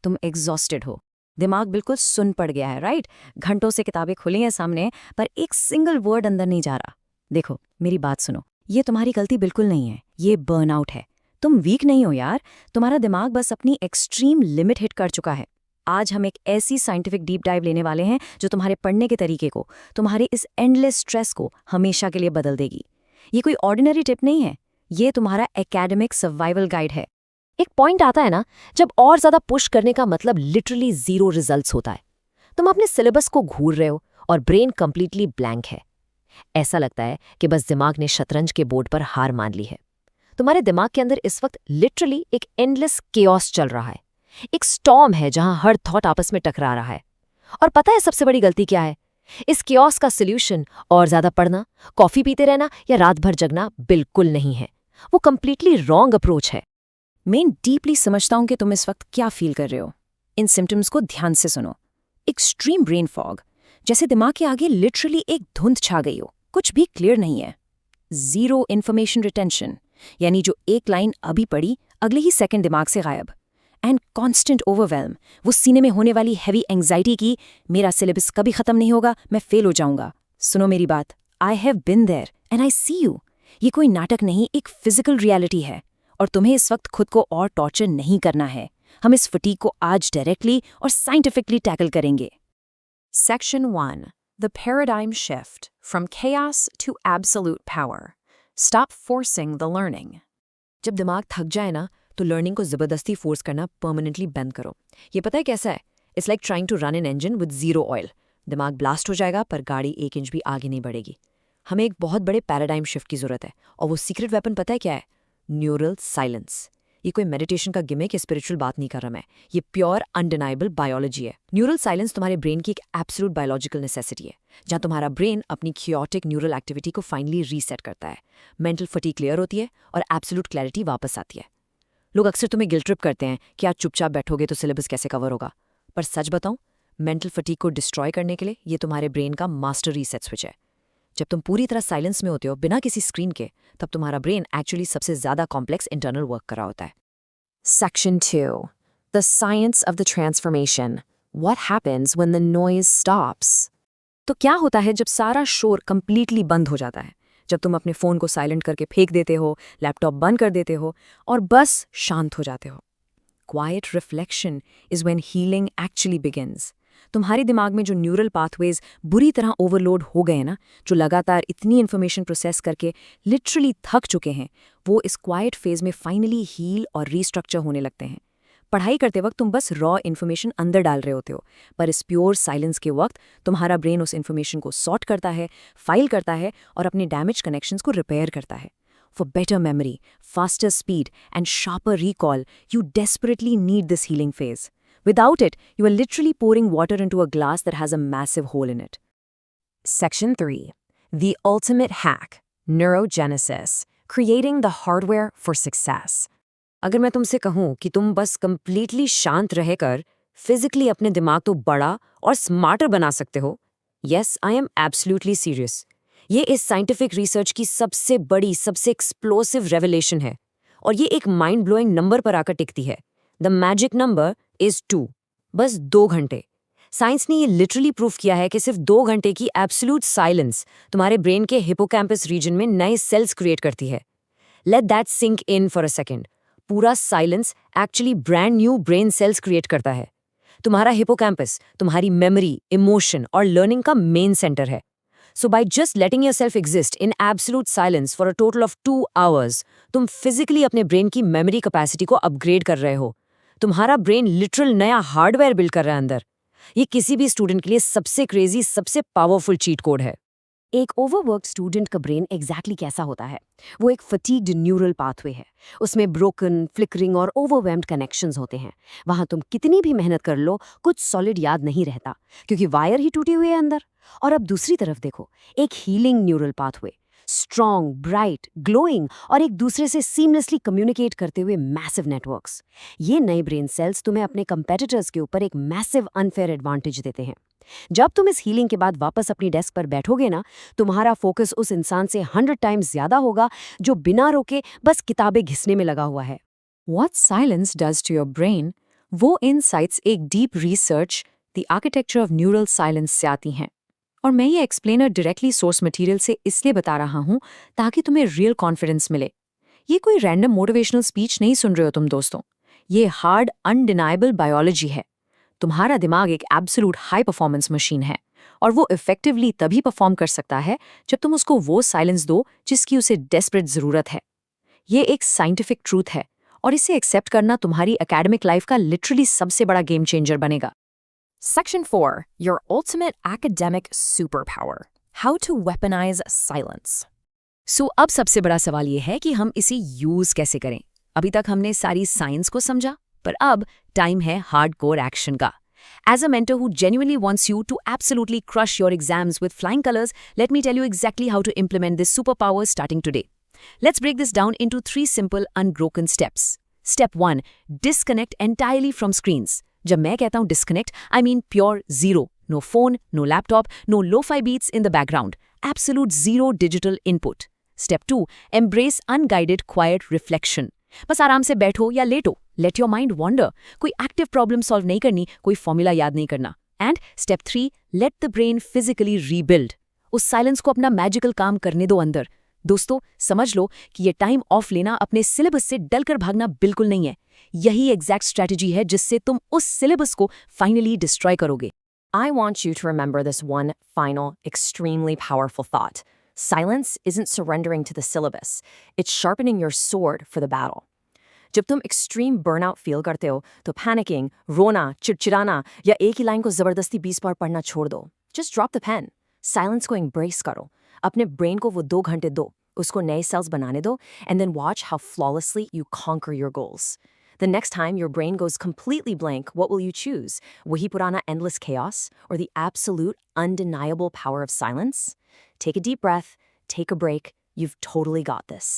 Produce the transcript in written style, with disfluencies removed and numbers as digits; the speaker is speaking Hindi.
तुम एग्जॉस्टेड हो, दिमाग बिल्कुल सुन पड़ गया है, राइट? घंटों से किताबें खुली हैं सामने, पर एक सिंगल वर्ड अंदर नहीं जा रहा। देखो, मेरी बात सुनो, ये तुम्हारी गलती बिल्कुल नहीं है, ये बर्नआउट है। तुम वीक नहीं हो यार, तुम्हारा दिमाग बस अपनी एक्सट्रीम लिमिट हिट कर चुका है। आज हम एक ऐसी साइंटिफिक डीप डाइव लेने वाले हैं जो तुम्हारे पढ़ने के तरीके को, तुम्हारे इस एंडलेस स्ट्रेस को हमेशा के लिए बदल देगी। ये कोई ऑर्डिनरी टिप नहीं है, ये तुम्हारा एकेडमिक सर्वाइवल गाइड है। एक पॉइंट आता है ना, जब और ज्यादा पुश करने का मतलब लिटरली जीरो रिजल्ट्स होता है। तुम अपने सिलेबस को घूर रहे हो और ब्रेन कंप्लीटली ब्लैंक है। ऐसा लगता है कि बस दिमाग ने शतरंज के बोर्ड पर हार मान ली है। तुम्हारे दिमाग के अंदर इस वक्त लिटरली एक एंडलेस केओस चल रहा है। एक स्टॉर्म है जहां हर थॉट आपस में टकरा रहा है। और पता है सबसे बड़ी गलती क्या है? इस केओस का सोल्यूशन और ज्यादा पढ़ना, कॉफी पीते रहना या रात भर जगना बिल्कुल नहीं है। वो कंप्लीटली रॉन्ग अप्रोच है। मैं डीपली समझता हूं कि तुम इस वक्त क्या फील कर रहे हो। इन सिम्टम्स को ध्यान से सुनो। एक्सट्रीम ब्रेन फॉग, जैसे दिमाग के आगे लिटरली एक धुंध छा गई हो, कुछ भी क्लियर नहीं है। जीरो इन्फॉर्मेशन रिटेंशन, यानी जो एक लाइन अभी पढ़ी अगले ही सेकंड दिमाग से गायब। एंड कॉन्स्टेंट ओवरवेल्म, वो सीने में होने वाली हैवी एंग्जाइटी की मेरा सिलेबस कभी खत्म नहीं होगा, मैं फेल हो जाऊंगा। सुनो मेरी बात, I have been there and I see you. ये कोई नाटक नहीं, एक फिजिकल रियलिटी है। और तुम्हें इस वक्त खुद को और टॉर्चर नहीं करना है। हम इस फटीग को आज डायरेक्टली और साइंटिफिकली टैकल करेंगे। Section 1. The Paradigm Shift from Chaos to Absolute Power. Stop forcing the learning. जब दिमाग थक जाए ना, तो लर्निंग को जबरदस्ती फोर्स करना परमानेंटली बंद करो। ये पता है कैसा है? It's like trying to run an engine with zero oil. दिमाग ब्लास्ट हो जाएगा पर गाड़ी 1 इंच भी आगे नहीं बढ़ेगी। हमें एक बहुत बड़े पैराडाइम शिफ्ट की जरूरत है, और वो सीक्रेट वेपन पता है क्या है? Neural silence. ये कोई मेडिटेशन का गिमिक या स्पिरिचुअल बात नहीं कर रहा मैं, ये प्योर अनडिनाइबल बायोलॉजी है। न्यूरल साइलेंस तुम्हारे ब्रेन की एक एब्सोल्यूट बायोलॉजिकल नेसेसिटी है, जहां तुम्हारा ब्रेन अपनी क्योटिक न्यूरल एक्टिविटी को फाइनली रीसेट करता है, मेंटल फटीग क्लियर होती है और एब्सोल्यूट क्लैरिटी वापस आती है। लोग अक्सर तुम्हें गिल्ट ट्रिप करते हैं कि आज चुपचाप बैठोगे तो सिलेबस कैसे कवर होगा, पर सच बताऊं, मेंटल फटीग को डिस्ट्रॉय करने के लिए ये तुम्हारे ब्रेन का मास्टर रीसेट स्विच है। जब तुम पूरी तरह साइलेंस में होते हो, बिना किसी स्क्रीन के, तब तुम्हारा ब्रेन एक्चुअली सबसे ज्यादा कॉम्प्लेक्स इंटरनल वर्क कर रहा होता है। Section 2. The Science of the Transformation. What happens when the noise stops? तो क्या होता है जब सारा शोर कंप्लीटली बंद हो जाता है? जब तुम अपने फोन को साइलेंट करके फेंक देते हो, लैपटॉप बंद कर देते हो और बस शांत हो जाते हो। Quite reflection is when healing actually begins. तुम्हारे दिमाग में जो न्यूरल पाथवेज बुरी तरह ओवरलोड हो गए ना, जो लगातार इतनी इन्फॉर्मेशन प्रोसेस करके लिटरली थक चुके हैं, वो इस क्वाइट फेज में फाइनली हील और रीस्ट्रक्चर होने लगते हैं। पढ़ाई करते वक्त तुम बस रॉ इन्फॉर्मेशन अंदर डाल रहे होते हो, पर इस प्योर साइलेंस के वक्त तुम्हारा ब्रेन उस इन्फॉर्मेशन को सॉर्ट करता है, फाइल करता है और अपने डैमेज कनेक्शंस को रिपेयर करता है। For better memory, faster speed, and sharper recall, you desperately need this healing phase. Without it, you are literally pouring water into a glass that has a massive hole in it. Section 3. The Ultimate Hack. Neurogenesis. Creating the hardware for success. अगर मैं तुमसे कहूं कि तुम बस कंप्लीटली शांत रहकर फिजिकली अपने दिमाग को बड़ा और स्मार्टर बना सकते हो, yes, I am absolutely serious. ये इस साइंटिफिक रिसर्च की सबसे बड़ी, सबसे एक्सप्लोसिव रेवलेशन है, और ये एक माइंड ब्लोइंग नंबर पर आकर टिकती है। The magic number is 2। बस 2 घंटे। साइंस ने ये लिटरली प्रूफ किया है कि सिर्फ 2 घंटे की एब्सोल्यूट साइलेंस तुम्हारे ब्रेन के हिपोकैम्पस रीजन में नए सेल्स क्रिएट करती है। Let that sink in for a second. पूरा silence actually brand new brain cells create करता है। तुम्हारा हिपोकैम्पस तुम्हारी मेमोरी, इमोशन और लर्निंग का मेन सेंटर है। So by just letting yourself exist in absolute silence for a total of 2 hours, तुम फिजिकली अपने ब्रेन की मेमोरी कैपेसिटी को अपग्रेड कर रहे हो। तुम्हारा ब्रेन लिटरल नया हार्डवेयर बिल्ड कर रहा है अंदर। ये किसी भी स्टूडेंट के लिए सबसे क्रेजी, सबसे पावरफुल चीट कोड है। एक ओवरवर्क्ड स्टूडेंट का ब्रेन एग्जैक्टली कैसा होता है? वो एक फटीग्ड न्यूरल पाथवे है। उसमें ब्रोकन, फ्लिकरिंग और ओवरवेम्ड कनेक्शंस होते हैं। वहां तुम कितनी भी मेहनत कर लो, कुछ सॉलिड याद नहीं रहता, क्योंकि वायर ही टूटे हुए है अंदर। और अब दूसरी तरफ देखो, एक healing neural pathway, strong, bright, glowing और एक दूसरे से सीमलेसली कम्युनिकेट करते हुए मैसिव नेटवर्क्स। ये नए ब्रेन सेल्स तुम्हें अपने कंपेटिटर्स के ऊपर एक मैसिव अनफेयर एडवांटेज देते हैं। जब तुम इस हीलिंग के बाद वापस अपनी डेस्क पर बैठोगे ना, तुम्हारा फोकस उस इंसान से 100 टाइम्स ज्यादा होगा जो बिना रोके बस किताबें घिसने में लगा हुआ है। What silence does to your brain? वो इनसाइट्स एक deep research the architecture of neural silence से आती हैं। और मैं ये एक्सप्लेनर डायरेक्टली सोर्स मटेरियल से इसलिए बता रहा हूँ ताकि तुम्हें रियल कॉन्फिडेंस मिले। ये कोई रैंडम मोटिवेशनल स्पीच नहीं सुन रहे हो तुम दोस्तों। ये हार्ड अनडिनाइबल बायोलॉजी है। तुम्हारा दिमाग एक एब्सोल्यूट हाई परफॉर्मेंस मशीन है और वो इफेक्टिवली तभी परफॉर्म कर सकता है जब तुम उसको वो साइलेंस दो जिसकी उसे डेस्परेट जरूरत है। ये एक साइंटिफिक ट्रूथ है और इसे एक्सेप्ट करना तुम्हारी एकेडमिक लाइफ का लिटरली सबसे बड़ा गेम चेंजर बनेगा। Section 4. Your ultimate academic superpower. How to weaponize silence. अब सबसे बड़ा सवाल ये है कि हम इसे यूज कैसे करें। अभी तक हमने सारी साइंस को समझा, पर अब टाइम है हार्डकोर एक्शन का। As a mentor who genuinely wants you to absolutely crush your exams with flying colors, let me tell you exactly how to implement this superpower starting today. Let's break this down into 3 simple, unbroken steps. Step 1. Disconnect entirely from screens. जब मैं कहता हूँ disconnect, I mean pure zero. No phone, no laptop, no lo-fi beats in the background. Absolute zero digital input. Step 2. Embrace unguided quiet reflection. बस आराम से बैठो या लेटो. Let your mind wander. कोई एक्टिव प्रॉब्लम सॉल्व नहीं करनी, कोई फॉर्मूला याद नहीं करना. And step 3. Let the brain physically rebuild. उस साइलेंस को अपना मैजिकल काम करने दो अंदर. दोस्तों, समझ लो कि ये टाइम ऑफ लेना अपने सिलेबस से डलकर भागना बिल्कुल नहीं है. यही एग्जैक्ट स्ट्रैटेजी है जिससे तुम उस सिलेबस को फाइनली डिस्ट्रॉय करोगे. I want you to remember this one final, extremely powerful thought. Silence isn't surrendering to the syllabus. It's sharpening your sword for the battle. जब तुम एक्सट्रीम बर्नआउट फील करते हो तो पैनिकिंग, रोना, चिड़चिड़ाना या एक ही लाइन को जबरदस्ती 20 बार पढ़ना छोड़ दो. Just drop the pen. Silence को एम्ब्रेस करो. अपने ब्रेन को वो 2 घंटे दो, उसको नए सेल्स बनाने दो, and then watch how flawlessly you conquer your goals. The next time your brain goes completely blank, what will you choose? Wahi purana endless chaos or the absolute undeniable power of silence? Take a deep breath, take a break. You've totally got this.